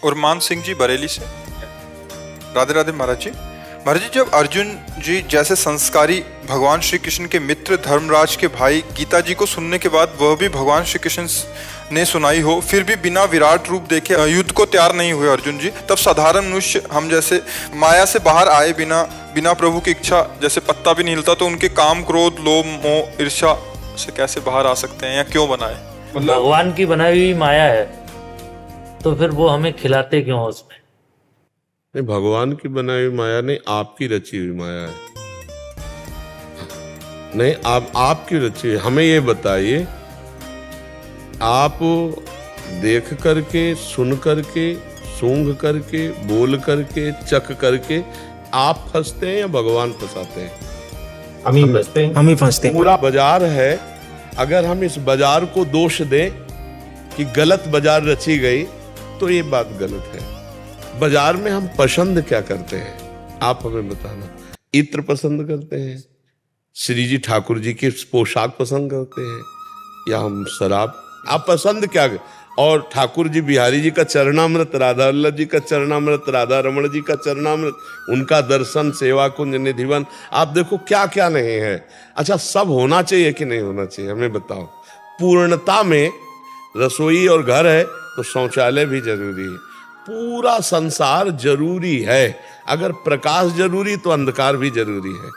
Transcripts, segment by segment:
उरमान सिंह जी बरेली से। राधे राधे महाराज जी। महाराज जी, जब अर्जुन जी जैसे संस्कारी भगवान श्री कृष्ण के मित्र धर्मराज के भाई गीता जी को सुनने के बाद वह भी भगवान श्री कृष्ण ने सुनाई हो, फिर भी बिना विराट रूप देखे युद्ध को तैयार नहीं हुए अर्जुन जी, तब साधारण मनुष्य हम जैसे माया से बाहर आए बिना प्रभु की इच्छा जैसे पत्ता भी नहीं हिलता, तो उनके काम क्रोध लोभ मोह ईर्ष्या से कैसे बाहर आ सकते हैं या क्यों बनाए? भगवान की बनाई हुई माया है, तो फिर वो हमें खिलाते क्यों हो उसमें? नहीं, भगवान की बनाई हुई माया नहीं, आपकी रची हुई माया है। नहीं, आपकी रची हुई। हमें ये बताइए, आप देख करके, सुन करके, सूंघ करके, बोल करके, चख करके आप फंसते हैं या भगवान फंसाते हैं? हम ही फंसते हैं। पूरा बाजार है, अगर हम इस बाजार को दोष दें कि गलत बाजार रची गई, तो ये बात गलत है। बाजार में हम पसंद क्या करते हैं, आप हमें बताना। इत्र पसंद करते हैं, श्री जी ठाकुर जी की पोशाक पसंद करते हैं, या हम शराब? आप पसंद क्या? और ठाकुर जी बिहारी जी का चरणामृत, राधा वल्लभ जी का चरणामृत, राधा रमण जी का चरणामृत, उनका दर्शन, सेवा कुंज, निधिवन, आप देखो क्या क्या नहीं है। अच्छा, सब होना चाहिए कि नहीं होना चाहिए, हमें बताओ। पूर्णता में रसोई और घर है तो शौचालय भी जरूरी है, पूरा संसार जरूरी है। अगर प्रकाश जरूरी तो अंधकार भी जरूरी है।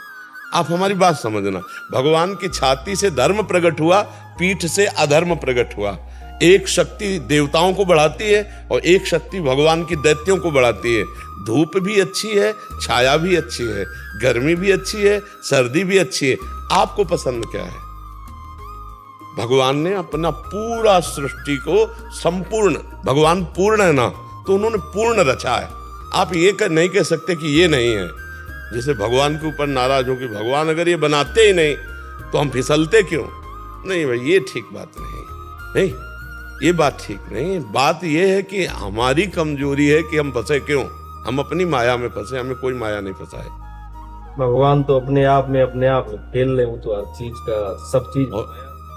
आप हमारी बात समझना। भगवान की छाती से धर्म प्रकट हुआ, पीठ से अधर्म प्रकट हुआ। एक शक्ति देवताओं को बढ़ाती है और एक शक्ति भगवान की दैत्यों को बढ़ाती है। धूप भी अच्छी है, छाया भी अच्छी है, गर्मी भी अच्छी है, सर्दी भी अच्छी है। आपको पसंद क्या है? भगवान ने अपना पूरा सृष्टि को संपूर्ण, भगवान पूर्ण है ना, तो उन्होंने पूर्ण रचा है। आप ये नहीं कह सकते कि ये नहीं है। जैसे भगवान के ऊपर नाराज हो कि भगवान अगर ये बनाते ही नहीं तो हम फिसलते क्यों? नहीं भाई, ये ठीक बात नहीं, ये बात ठीक नहीं। बात ये है कि हमारी कमजोरी है कि हम फंसे क्यों। हम अपनी माया में फंसे, हमें कोई माया नहीं फंसाए। भगवान तो अपने आप में खेल ले, वो तो हर चीज का सब चीज।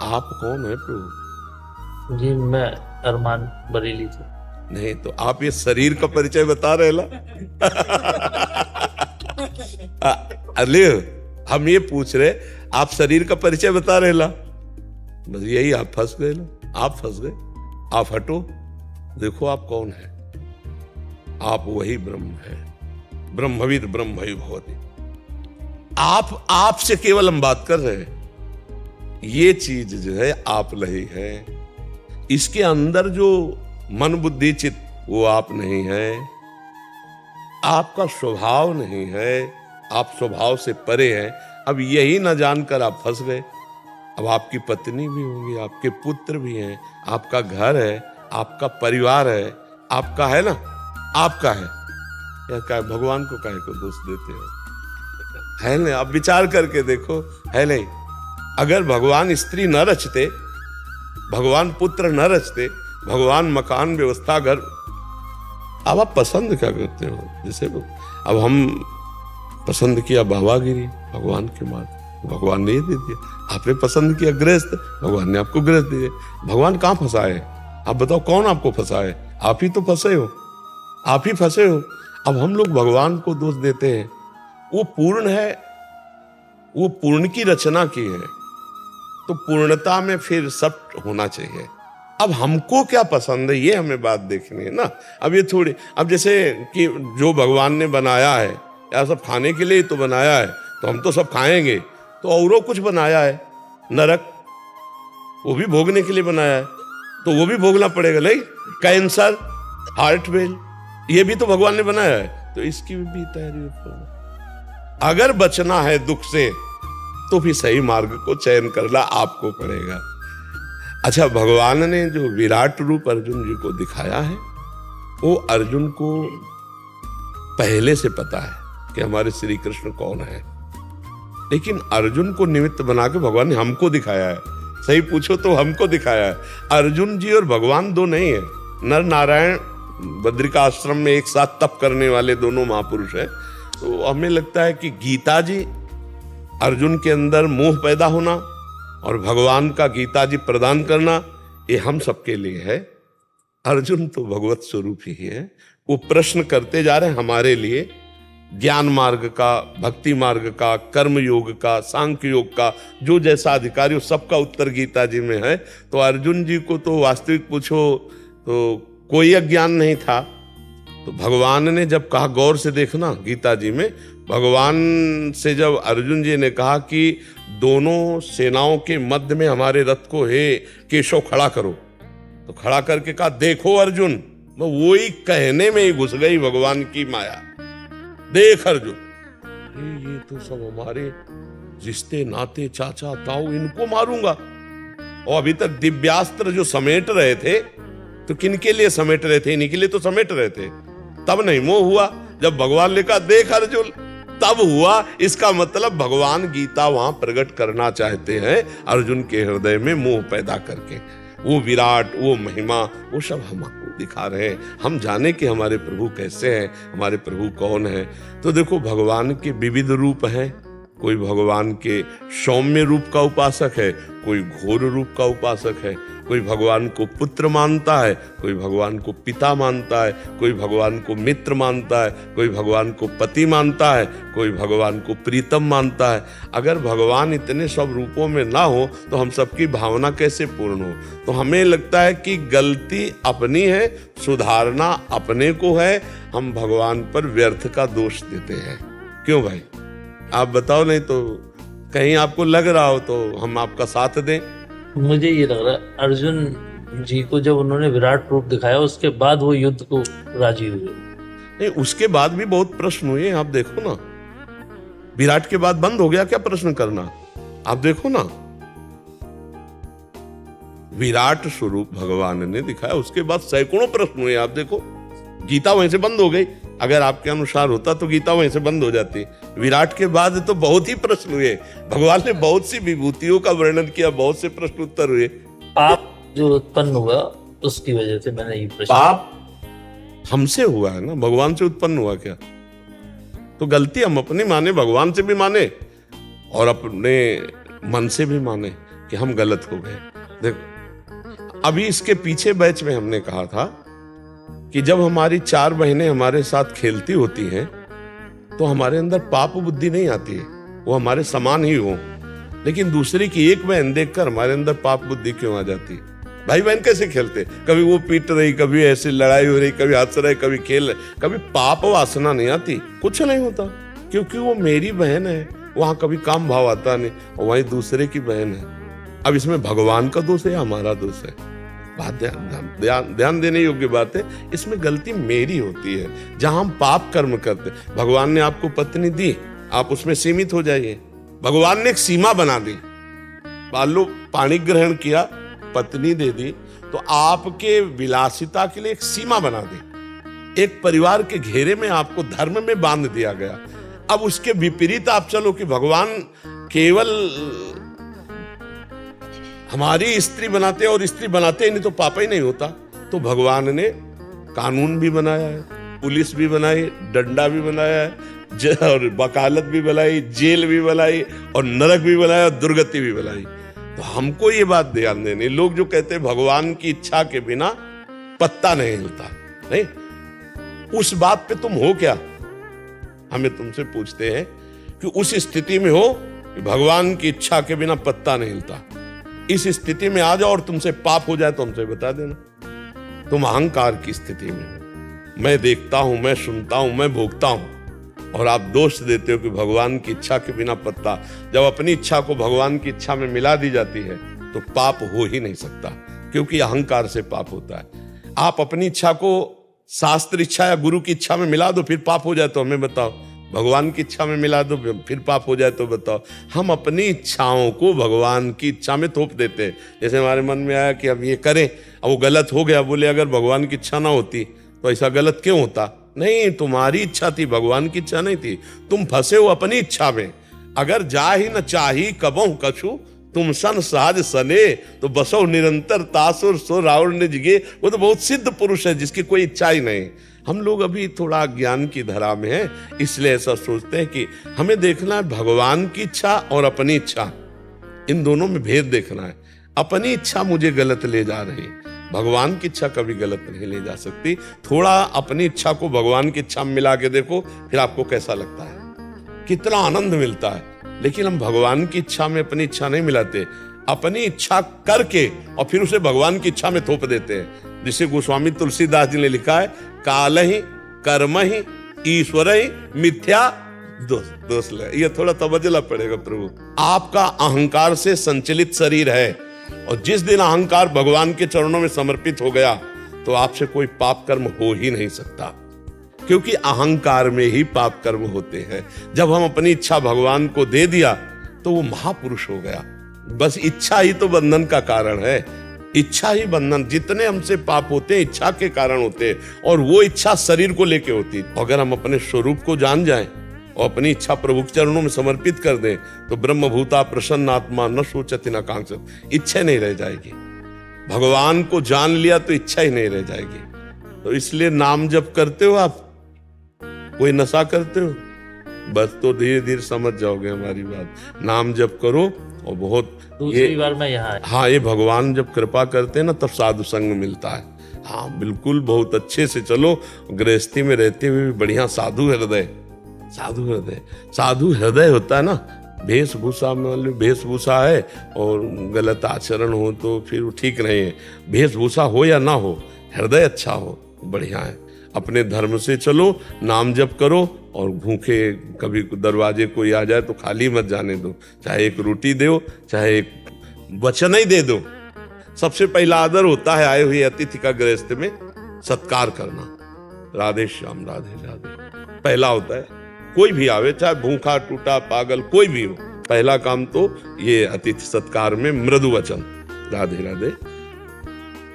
आप कौन है प्रभु? जी मैं अरमान बरेली से। नहीं तो आप ये शरीर का परिचय बता रहे ला? अरे हम ये पूछ रहे, आप शरीर का परिचय बता रहे ला? बस यही, आप फंस गए ला, आप फंस गए। आप हटो, देखो आप कौन है। आप वही ब्रह्म है, ब्रह्मविद ब्रह्मैव भवति। आपसे केवल हम बात कर रहे हैं। ये चीज जो है आप नहीं है, इसके अंदर जो मन बुद्धि चित्त, वो आप नहीं है। आपका स्वभाव नहीं है, आप स्वभाव से परे हैं। अब यही ना जानकर आप फंस गए। अब आपकी पत्नी भी होंगी, आपके पुत्र भी हैं, आपका घर है, आपका परिवार है, आपका है ना, आपका है। या क्या भगवान को काहे को दोष देते हो? है नहीं, आप विचार करके देखो, है नहीं। अगर भगवान स्त्री न रचते, भगवान पुत्र न रचते, भगवान मकान व्यवस्था घर, अब आप पसंद क्या करते हो? जैसे अब हम पसंद किया बाबागिरी, भगवान के मार्ग, भगवान ने ये दे दिया। आपने पसंद किया गृहस्थ, भगवान ने आपको गृहस्थ दिए। भगवान कहाँ फंसाए? आप बताओ, कौन आपको फंसाए? आप ही तो फंसे हो, आप ही फंसे हो। अब हम लोग भगवान को दोष देते हैं। वो पूर्ण है, वो पूर्ण की रचना की है, तो पूर्णता में फिर सब होना चाहिए। अब हमको क्या पसंद है, ये हमें बात देखनी है ना। अब ये थोड़ी, अब जैसे कि जो भगवान ने बनाया है, या सब खाने के लिए तो बनाया है, तो हम तो सब खाएंगे, तो औरों कुछ बनाया है, नरक, वो भी भोगने के लिए बनाया है, तो वो भी भोगना पड़ेगा। नहीं, कैंसर, हार्ट फेल, ये भी तो भगवान ने बनाया है, तो इसकी भी तैयारी करो। अगर बचना है दुख से, तो भी सही मार्ग को चयन करना आपको पड़ेगा। अच्छा, भगवान ने जो विराट रूप अर्जुन जी को दिखाया है, वो अर्जुन को पहले से पता है कि हमारे श्री कृष्ण कौन है, लेकिन अर्जुन को निमित्त बना के भगवान ने हमको दिखाया है। सही पूछो तो हमको दिखाया है। अर्जुन जी और भगवान दो नहीं है। नर नारायण बद्रिका आश्रम में एक साथ तप करने वाले दोनों महापुरुष हैं। तो हमें लगता है कि गीता जी, अर्जुन के अंदर मोह पैदा होना और भगवान का गीता जी प्रदान करना, ये हम सबके लिए है। अर्जुन तो भगवत स्वरूप ही है। वो प्रश्न करते जा रहे हैं हमारे लिए, ज्ञान मार्ग का, भक्ति मार्ग का, कर्म योग का, सांख्य योग का, जो जैसा अधिकारी हो सबका उत्तर गीता जी में है। तो अर्जुन जी को तो वास्तविक पूछो तो कोई अज्ञान नहीं था। तो भगवान ने जब कहा, गौर से देखना गीता जी में, भगवान से जब अर्जुन जी ने कहा कि दोनों सेनाओं के मध्य में हमारे रथ को हे केशव खड़ा करो, तो खड़ा करके कहा देखो अर्जुन, वो वही कहने में ही घुस गई भगवान की माया। देख अर्जुन, ये तो सब हमारे रिश्ते नाते चाचा ताऊ, इनको मारूंगा। और अभी तक दिव्यास्त्र जो समेट रहे थे, तो किनके लिए समेट रहे थे? इन्हीं के लिए तो समेट रहे थे। तब नहीं मोह हुआ, जब भगवान ने कहा देख अर्जुन, तब हुआ। इसका मतलब भगवान गीता वहां प्रकट करना चाहते हैं अर्जुन के हृदय में मोह पैदा करके। वो विराट, वो महिमा, वो सब हमको दिखा रहे हैं। हम जाने कि हमारे प्रभु कैसे हैं, हमारे प्रभु कौन है। तो देखो भगवान के विविध रूप हैं। कोई भगवान के सौम्य रूप का उपासक है, कोई घोर रूप का उपासक है, कोई भगवान को पुत्र मानता है, कोई भगवान को पिता मानता है, कोई भगवान को मित्र मानता है, कोई भगवान को पति मानता है, कोई भगवान को प्रीतम मानता है। अगर भगवान इतने सब रूपों में ना हो तो हम सबकी भावना कैसे पूर्ण हो? तो हमें लगता है कि गलती अपनी है, सुधारना अपने को है। हम भगवान पर व्यर्थ का दोष देते हैं। क्यों भाई, आप बताओ, नहीं तो कहीं आपको लग रहा हो तो हम आपका साथ दें। मुझे ये लग रहा है अर्जुन जी को जब उन्होंने विराट रूप दिखाया उसके बाद वो युद्ध को राजी हुए। नहीं, उसके बाद भी बहुत प्रश्न हुए। आप देखो ना, विराट के बाद बंद हो गया क्या प्रश्न करना? आप देखो ना, विराट स्वरूप भगवान ने दिखाया, उसके बाद सैकड़ों प्रश्न हुए। आप देखो, गीता वहीं से बंद हो गई। अगर आपके अनुसार होता तो गीता वहीं से बंद हो जाती। विराट के बाद तो बहुत ही प्रश्न हुए। भगवान ने बहुत सी विभूतियों का वर्णन किया, बहुत से प्रश्न उत्तर हुए। पाप जो उत्पन्न हुआ उसकी वजह से मैंने ये प्रश्न। पाप हमसे हुआ है ना, भगवान से उत्पन्न हुआ क्या? तो गलती हम अपनी माने, भगवान से भी माने और अपने मन से भी माने कि हम गलत हो गए। देखो, अभी इसके पीछे बैच में हमने कहा था कि जब हमारी 4 बहनें हमारे साथ खेलती होती हैं तो हमारे अंदर पाप बुद्धि नहीं आती है, वो हमारे समान ही हो। लेकिन दूसरी की एक बहन देखकर हमारे अंदर पाप बुद्धि क्यों आ जाती? भाई बहन कैसे खेलते, कभी वो पीट रही, कभी ऐसे लड़ाई हो रही, कभी हंस रहे, कभी खेल रहे, कभी पाप वासना नहीं आती? कुछ नहीं होता, क्योंकि वो मेरी बहन है। वहां कभी काम भाव आता नहीं, और वहीं दूसरे की बहन है। अब इसमें भगवान का दोष है या हमारा दोष है? बात ध्यान देने योग्य बात है। इसमें गलती मेरी होती है जहां हम पाप कर्म करते। भगवान ने आपको पत्नी दी, आप उसमें सीमित हो जाइए। भगवान ने एक सीमा बना दी। मान लो पानी ग्रहण किया, पत्नी दे दी, तो आपके विलासिता के लिए एक सीमा बना दी। एक परिवार के घेरे में आपको धर्म में बांध दिया गया। अब उसके विपरीत आप चलो कि भगवान केवल हमारी स्त्री बनाते और स्त्री बनाते ही नहीं तो पाप ही नहीं होता। तो भगवान ने कानून भी बनाया है, पुलिस भी बनाई, डंडा भी बनाया है, और वकालत भी बनाई, जेल भी बनाई, और नरक भी बनाया, दुर्गति भी बनाई। तो हमको ये बात ध्यान देनी, लोग जो कहते हैं भगवान की इच्छा के बिना पत्ता नहीं हिलता, नहीं, उस बात पे तुम हो क्या? हमें तुमसे पूछते हैं कि उस स्थिति में हो कि भगवान की इच्छा के बिना पत्ता नहीं हिलता। इस स्थिति में आ जाओ और तुमसे पाप हो जाए तो हमसे बता देना। तुम अहंकार की स्थिति में, मैं देखता हूं, मैं सुनता हूं, मैं भोगता हूं, और आप दोष देते हो कि भगवान की इच्छा के बिना पत्ता। जब अपनी इच्छा को भगवान की इच्छा में मिला दी जाती है तो पाप हो ही नहीं सकता, क्योंकि अहंकार से पाप होता है। आप अपनी इच्छा को शास्त्र इच्छा या गुरु की इच्छा में मिला दो, फिर पाप हो जाए तो हमें बताओ। भगवान की इच्छा में मिला दो, फिर पाप हो जाए तो बताओ। हम अपनी इच्छाओं को भगवान की इच्छा में थोप देते हैं। जैसे हमारे मन में आया कि अब ये करें, अब वो गलत हो गया, बोले अगर भगवान की इच्छा ना होती तो ऐसा गलत क्यों होता? नहीं, तुम्हारी इच्छा थी, भगवान की इच्छा नहीं थी। तुम फंसे हो अपनी इच्छा में। अगर जा ही न चाही कबहु कछु, तुम सन सहज सने, तो बसो निरंतर तासुर सो रावण ने जिगे। वो तो बहुत सिद्ध पुरुष है जिसकी कोई इच्छा ही नहीं। हम लोग अभी थोड़ा ज्ञान की धारा में हैं, इसलिए ऐसा सोचते हैं कि हमें देखना है भगवान की इच्छा और अपनी इच्छा, इन दोनों में भेद देखना है। अपनी इच्छा मुझे गलत ले जा रही, भगवान की इच्छा कभी गलत नहीं ले जा सकती। थोड़ा अपनी इच्छा को भगवान की इच्छा में मिला के देखो, फिर आपको कैसा लगता है, कितना आनंद मिलता है। लेकिन हम भगवान की इच्छा में अपनी इच्छा नहीं मिलाते, अपनी इच्छा करके और फिर उसे भगवान की इच्छा में थोप देते हैं। जिसे गोस्वामी तुलसीदास जी ने लिखा है, काल ही कर्म ही ईश्वर ही मिथ्या दोष ले। ये थोड़ा तवज्जो पड़ेगा प्रभु। आपका अहंकार से संचलित शरीर है, और जिस दिन अहंकार भगवान के चरणों में समर्पित हो गया तो आपसे कोई पाप कर्म हो ही नहीं सकता, क्योंकि अहंकार में ही पाप कर्म होते हैं। जब हम अपनी इच्छा भगवान को दे दिया तो वो महापुरुष हो गया। बस इच्छा ही तो बंधन का कारण है, इच्छा ही बंधन। जितने हमसे पाप होते हैं इच्छा के कारण होते हैं, और वो इच्छा शरीर को लेके होती है। अगर हम अपने स्वरूप को जान जाएं और अपनी इच्छा प्रभु के चरणों में समर्पित कर दें तो ब्रह्मभूता प्रसन्न आत्मा न सोचति न कांक्षत, इच्छा नहीं रह जाएगी। भगवान को जान लिया तो इच्छा ही नहीं रह जाएगी। तो इसलिए नाम जप करते हो आप, कोई नशा करते हो, बस तो धीरे धीरे समझ जाओगे हमारी बात। नाम जप करो और बहुत दूसरी बार मैं यहाँ आया। हाँ, ये भगवान जब कृपा करते हैं ना तब साधु संग मिलता है। हाँ बिल्कुल, बहुत अच्छे से चलो। गृहस्थी में रहते हुए भी बढ़िया साधु हृदय, साधु हृदय, साधु हृदय होता है ना। वेशभूषा में मतलब वेशभूषा है और गलत आचरण हो तो फिर वो ठीक नहीं है। वेशभूषा हो या ना हो, हृदय अच्छा हो, बढ़िया है। अपने धर्म से चलो, नाम जप करो, और भूखे कभी दरवाजे कोई आ जाए तो खाली मत जाने दो। चाहे एक रोटी दो, चाहे एक वचन ही दे दो। सबसे पहला आदर होता है आए हुए अतिथि का गृहस्थ में सत्कार करना। राधे श्याम, राधे राधे पहला होता है। कोई भी आवे, चाहे भूखा टूटा पागल कोई भी हो, पहला काम तो ये अतिथि सत्कार में मृदु वचन। राधे राधे,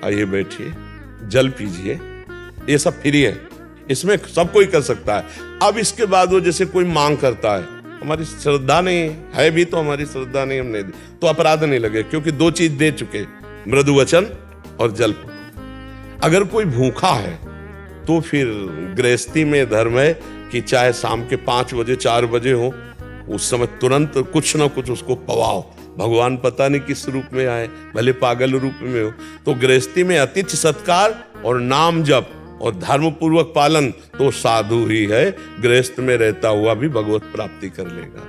आइए बैठिए, जल पीजिए, ये सब फ्री है, इसमें सब कोई कर सकता है। अब इसके बाद वो जैसे कोई मांग करता है, हमारी श्रद्धा नहीं है भी तो हमारी श्रद्धा नहीं, हमने दी तो अपराध नहीं लगे, क्योंकि दो चीज दे चुके, मृदु वचन और जल। अगर कोई भूखा है तो फिर गृहस्थी में धर्म है कि चाहे शाम के 5 बजे 4 बजे हो, उस समय तुरंत कुछ ना कुछ उसको पवाओ। भगवान पता नहीं किस रूप में आए, भले पागल रूप में हो। तो गृहस्थी में अतिथि सत्कार और नाम जप और धर्म पूर्वक पालन तो साधु ही है, गृहस्थ में रहता हुआ भी भगवत प्राप्ति कर लेगा।